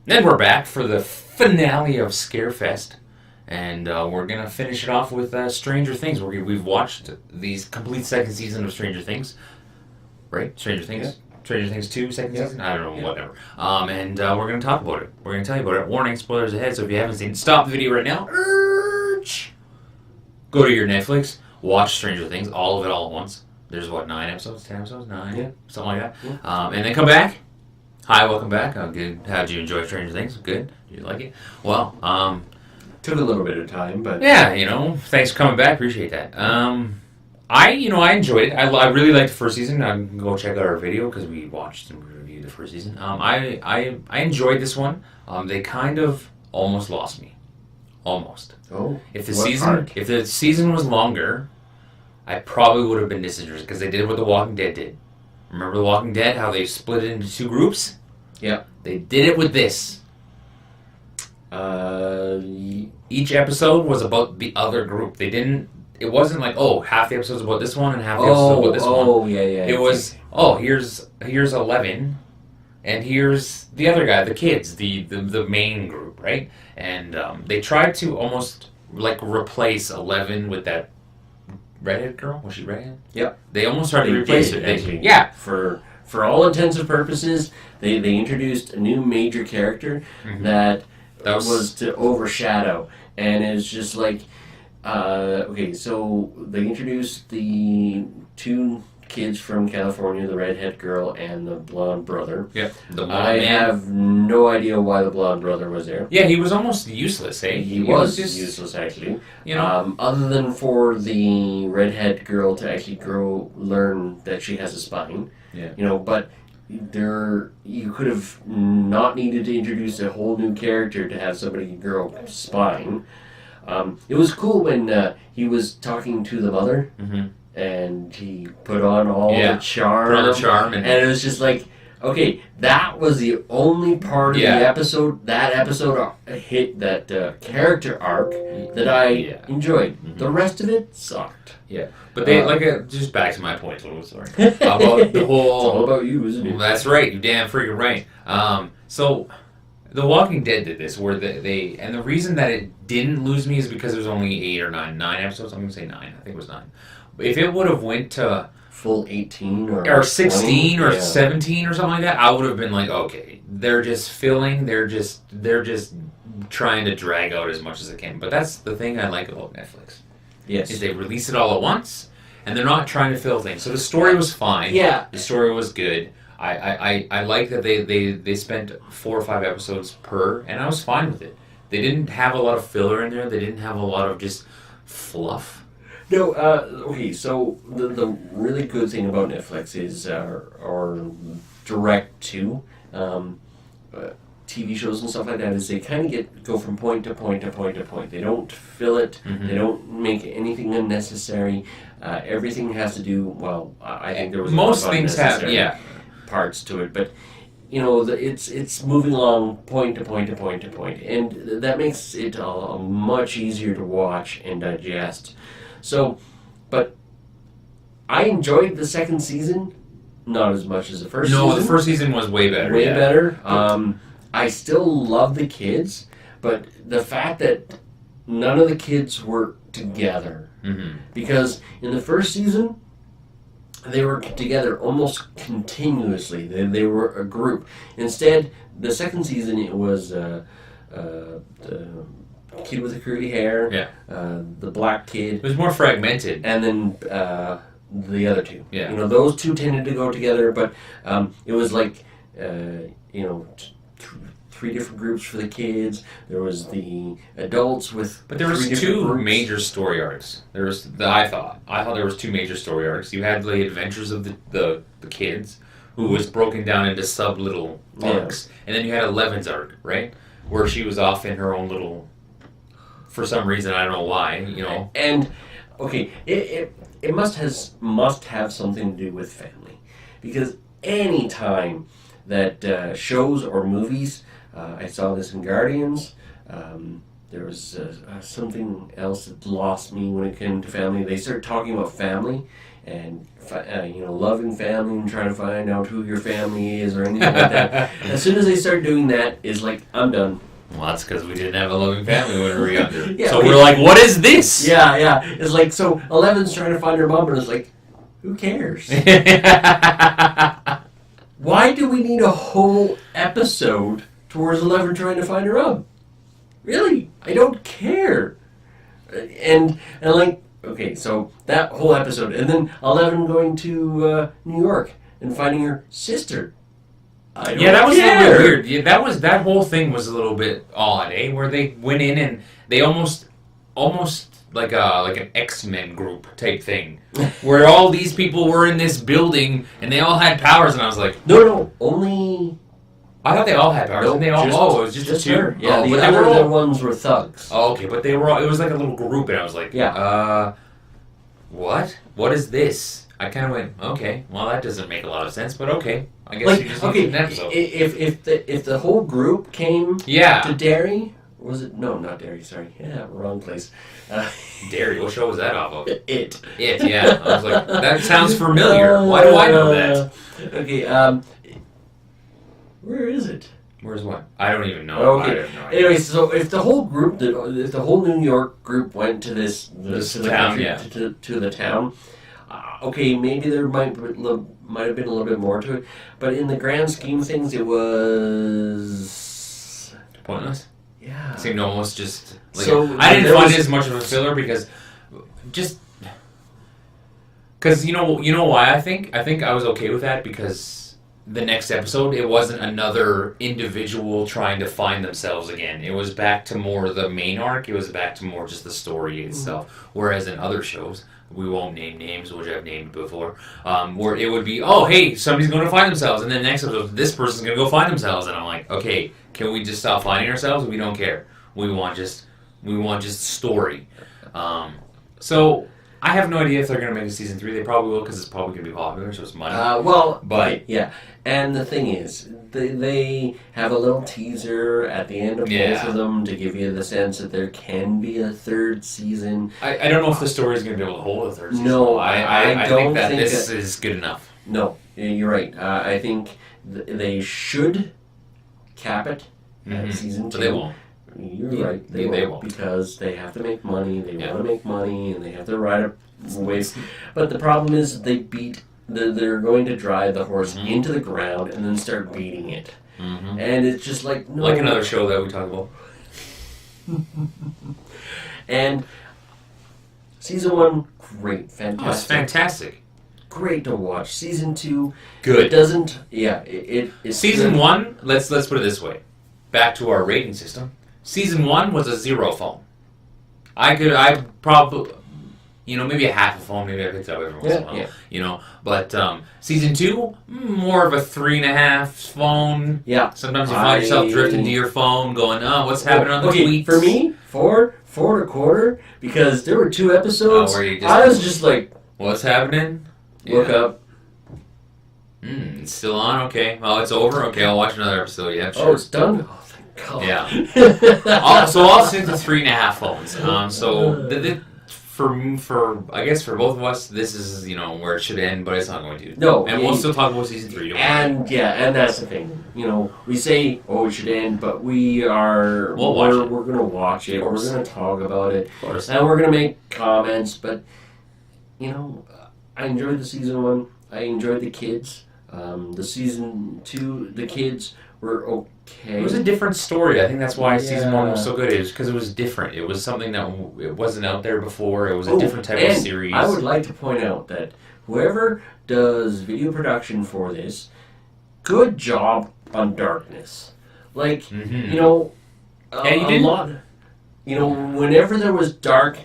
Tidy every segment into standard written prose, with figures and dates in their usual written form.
Then we're back for the finale of Scarefest, and we're gonna finish it off with Stranger Things. We've watched the complete second season of Stranger Things, right? Stranger Things. Yeah. Stranger Things 2, second season? I don't know, whatever. And we're going to talk about it. We're going to tell you about it. Warning, spoilers ahead, so if you haven't seen it, stop the video right now. Go to your Netflix, watch Stranger Things, all of it all at once. There's, 9 episodes? 10 episodes? 9? Yeah. Something like that. Yeah. And then come back. Hi, welcome back. Good. How'd you enjoy Stranger Things? Good? Did you like it? Well, took a little bit of time, but... Yeah, thanks for coming back. Appreciate that. I enjoyed it. I really liked the first season. I'm gonna go check out our video because we watched and reviewed the first season. I enjoyed this one. They kind of almost lost me, almost. Oh, if the season was longer, I probably would have been disinterested because they did what The Walking Dead did. Remember The Walking Dead? How they split it into 2 groups? Yep. They did it with this. Each episode was about the other group. They didn't. It wasn't like, half the episode's about this one and half the episode's about this one. Oh, yeah. It was, here's 11, and here's the other guy, the kids, the main group, right? And they tried to almost, replace 11 with that redhead girl. Was she redhead? Yep. They almost tried to replace her. Yeah. For all intents and purposes, they introduced a new major character that was to overshadow. And it's just like... okay, so they introduced the 2 kids from California, the redhead girl and the blonde brother. Yep. I have no idea why the blonde brother was there. Yeah, he was almost useless, eh? He was just useless, actually. Other than for the redhead girl to actually learn that she has a spine. Yeah. But you could have not needed to introduce a whole new character to have somebody grow a spine. It was cool when he was talking to the mother, and he put on all the charm. And it was just like, okay, that was the only part of the episode, that episode hit that character arc that I enjoyed. The rest of it sucked. Yeah. But they, just back to my point a little, sorry. About the whole... It's all about you, isn't it? That's right, you damn freaking right. So... The Walking Dead did this, where they and the reason that it didn't lose me is because there was only 8 or 9 episodes. I'm gonna say 9. I think it was 9. If it would have went to full 18 or 16 20, or 17 or something like that, I would have been like, okay, they're just filling. They're just trying to drag out as much as they can. But that's the thing I like about Netflix. Yes, is they release it all at once, and they're not trying to fill things. So the story was fine. Yeah, the story was good. I like that they spent 4 or 5 episodes per, and I was fine with it. They didn't have a lot of filler in there. They didn't have a lot of just fluff. No, okay, so the really good thing about Netflix is our direct to TV shows and stuff like that is they kind of go from point to point to point to point. They don't fill it. They don't make anything unnecessary. Everything has to do, I think there was most things have, parts to it, but it's moving along point to point to point to point, and that makes it much easier to watch and digest. So, but I enjoyed the second season, not as much as the first season. No, the first season was way better. Way better. I still love the kids, but the fact that none of the kids were together, because in the first season, they were together almost continuously. They were a group. Instead, the second season, it was the kid with the curly hair, the black kid. It was more fragmented. And then the other 2. Yeah. Those 2 tended to go together, but it was like, 3 different groups for the kids. There was the adults with. But there was 2 major story arcs. I thought there was 2 major story arcs. You had the adventures of the kids, who was broken down into sub little arcs, and then you had Eleven's arc, right, where she was off in her own little. For some reason, I don't know why, And okay, it must have something to do with family, because any time that shows or movies. I saw this in Guardians. There was something else that lost me when it came to family. They started talking about family, and loving family and trying to find out who your family is or anything like that. As soon as they start doing that, it's like, I'm done. Well, that's because we didn't have a loving family when we were younger. Yeah, so we're like, what is this? Yeah. It's like, so Eleven's trying to find her mom, and it's like, who cares? Why do we need a whole episode towards 11 trying to find her mom? Really? I don't care. And like, okay, so that whole episode, and then 11 going to New York and finding her sister. I don't that was care. a little bit weird. Yeah, that whole thing was a little bit odd, eh? Where they went in and they almost like an X-Men group type thing, where all these people were in this building and they all had powers, and I was like, No, only. I thought they all had powers. Nope, Didn't they all? It was just two. her. Yeah, but the they were other all. ones were thugs. Oh, okay, but they were all. It was like a little group, and I was like, what? What is this? I kind of went, okay, well that doesn't make a lot of sense, but okay, I guess you just need an episode. If the whole group came to Derry, was it? No, not Derry. Sorry, wrong place. Derry. What show was that off of? It. Yeah. I was like, that sounds familiar. Why do I know that? Okay. Where is it? Where's what? I don't even know. Okay. I have no idea. Anyway, so if the whole New York group went to this to the town, country, to the town, okay, maybe there might have been a little bit more to it, but in the grand scheme of things, it was Pointless. Yeah. It seemed almost just like So, I didn't there find was- it as much of a filler because you know why I think I was okay with that because the next episode it wasn't another individual trying to find themselves again. It was back to more the main arc. It was back to more just the story itself. Whereas in other shows, we won't name names, which I've named before, where it would be, oh hey, somebody's going to find themselves, and then the next episode, this person's going to go find themselves, and I'm like, okay, can we just stop finding ourselves? We don't care. We want just story. So I have no idea if they're going to make a season 3. They probably will because it's probably going to be popular, so it's money. Yeah. And the thing is, they have a little teaser at the end of both of them to give you the sense that there can be a third season. I don't know if the story is going to be able to hold a third season. No, I don't think that think this that- is good enough. No, you're right. I think they should cap it at season 2. But they won't. You're right. They won't won't. because they have to make money. They want to make money, and they have to ride a wave. But the problem is they're going to drive the horse into the ground and then start beating it. Mm-hmm. And it's just like, no. Like another show that we talk about. And season 1, great, fantastic. Oh, it's fantastic. Great to watch. Season 2, Good. It doesn't. Yeah, it's Season good. 1, let's put it this way. Back to our rating system. Season 1 was a 0 phone. I probably, maybe a half a phone, maybe I picked it up every once in a while. Yeah. But season 2, more of a 3.5 phone. Yeah. Sometimes you find yourself drifting to your phone, going, "Oh, what's happening on the tweets?" For me, 4.25, because there were 2 episodes. where you just- I was just like, What's happening? look up. It's still on. Okay. Well, it's over. Okay, I'll watch another episode. Yeah, Oh, sure. it's done. Oh, thank God. Yeah. So I'll stick to 3.5 phones. For I guess for both of us, this is where it should end, but it's not going to. No, and we'll still talk about season 3. Don't worry. And that's the thing. We say, it should end, but we'll watch it. We're gonna watch it. We're gonna talk about it, Of course. and we're gonna make comments. But I enjoyed the season 1. I enjoyed the kids. The season 2, the kids were okay. It was a different story. I think that's why season 1 was Yeah. so good. It was because it was different. It was something that it wasn't out there before. It was a different type of and series. I would like to point out that whoever does video production for this, good job on darkness. Like, Mhm. a you didn't- lot. Whenever there was dark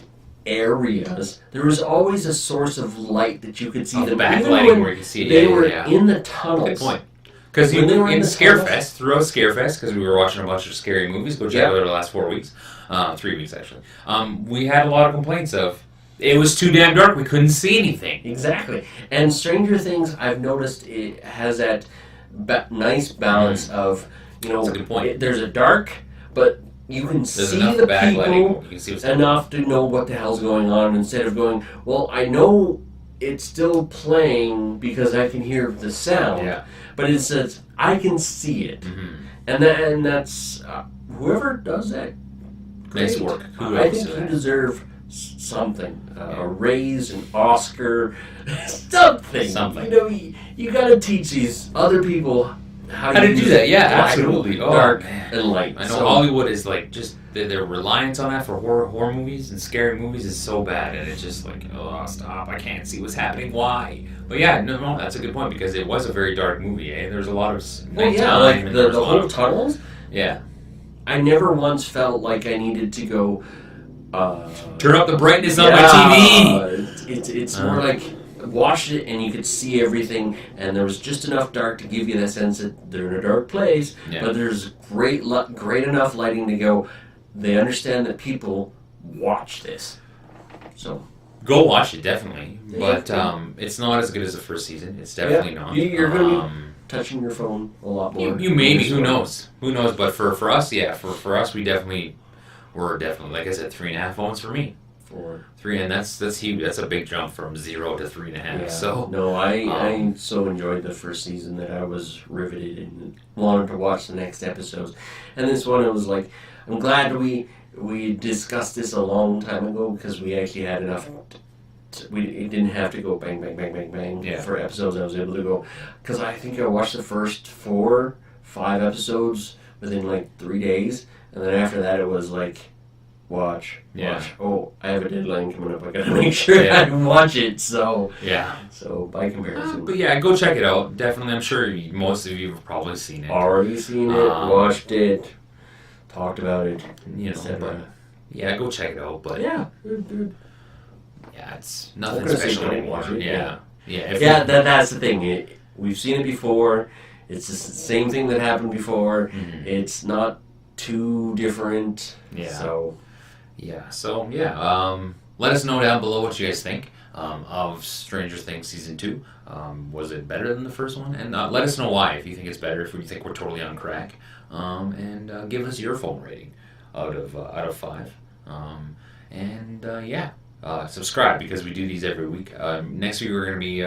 areas, there was always a source of light that you could see. Oh, the them. backlighting Even when where you can see it. they Yeah, were yeah. in the tunnels. Good point. Because When they were in in the Scarefest, throughout Scarefest, because we were watching a bunch of scary movies, go check Yeah. out over the last 4 weeks, 3 weeks actually. We had a lot of complaints of it was too damn dark. We couldn't see anything. Exactly. And Stranger Things, I've noticed it has that nice balance of, That's a good point. there's a dark, but you can There's see enough the backlighting. people You can see what's enough to know what the hell's going on instead of going, well, I know it's still playing because I can hear the sound. Yeah. But it says I can see it, Mm-hmm. and that's whoever does that. Nice Great. work. I Kudos think to you that. deserve something, a raise, an Oscar, something. Something. You know, you got to teach these other people how How to use do that? Yeah, black, absolutely. Oh, dark, man. and light. I know So- Hollywood is like just their reliance on that for horror movies and scary movies is so bad, and it's just like, oh, stop! I can't see what's happening. Why? But yeah, no, that's a good point because it was a very dark movie. Eh? There's a lot of Well, yeah, nighttime like and there was the a lot whole of- tunnels. Yeah, I never once felt like I needed to go. turn up the brightness on my TV. It's more like watched it and you could see everything, and there was just enough dark to give you that sense that they're in a dark place, Yeah. but there's great enough lighting to go. They understand that people watch this, so Go watch it definitely, Yeah. but it's not as good as the first season. It's definitely not. You're gonna be touching your phone a lot more. You maybe, who knows? Who knows? But for us, yeah, for us, we're definitely, like I said, 3.5 phones for me. For 3, and that's huge. That's a big jump from 0 to 3.5. yeah. So No, I so enjoyed the first season that I was riveted and wanted to watch the next episodes. And this one, it was like, I'm glad we discussed this a long time ago because we actually had enough. It didn't have to go bang, bang, bang, bang, bang Yeah. for episodes. I was able to go because I think I watched the first 4, 5 episodes within like 3 days, and then after that it was like. Watch. Yeah. Oh, I have a deadline coming up. I gotta make sure Yeah. I watch it. So yeah, by comparison, but yeah, go check it out. Definitely, I'm sure most of you have probably seen it. already seen it, watched it, talked about it, You know, etc. but yeah, go check it out. But Yeah, good. yeah, it's nothing gonna say special don't anymore. watch it, Yeah, yeah. If Yeah, you- that's the thing. We've seen it before. It's the same thing that happened before. Mhm. It's not too different. Yeah. So Yeah, so yeah, let us know down below what you guys think of Stranger Things Season 2. Was it better than the first one? And let us know why, if you think it's better, if you think we're totally on crack. And give us your phone rating out of 5. Subscribe because we do these every week. Next week we're going to be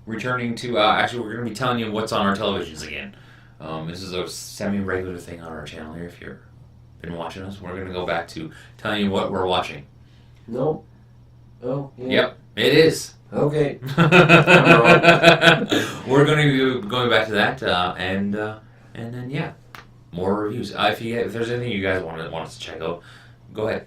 returning to, actually we're going to be telling you what's on our televisions again. This is a semi-regular thing on our channel here if you're been watching us. We're going to go back to telling you what we're watching. no. Oh yeah. Yep, it is. Okay. We're going to be going back to that, and then yeah, more reviews. If there's anything you guys want us to check out, go ahead.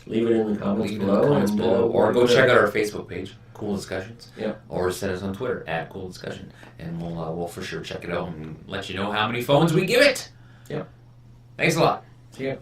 Leave it in the comments Leave it in below. the comments and, below, or go we'll- check out our Facebook page, Cool Discussions. Yeah. Or send us on Twitter @Cool Discussion, and we'll for sure check it out and let you know how many phones we give it. Yeah. Thanks a lot. See ya.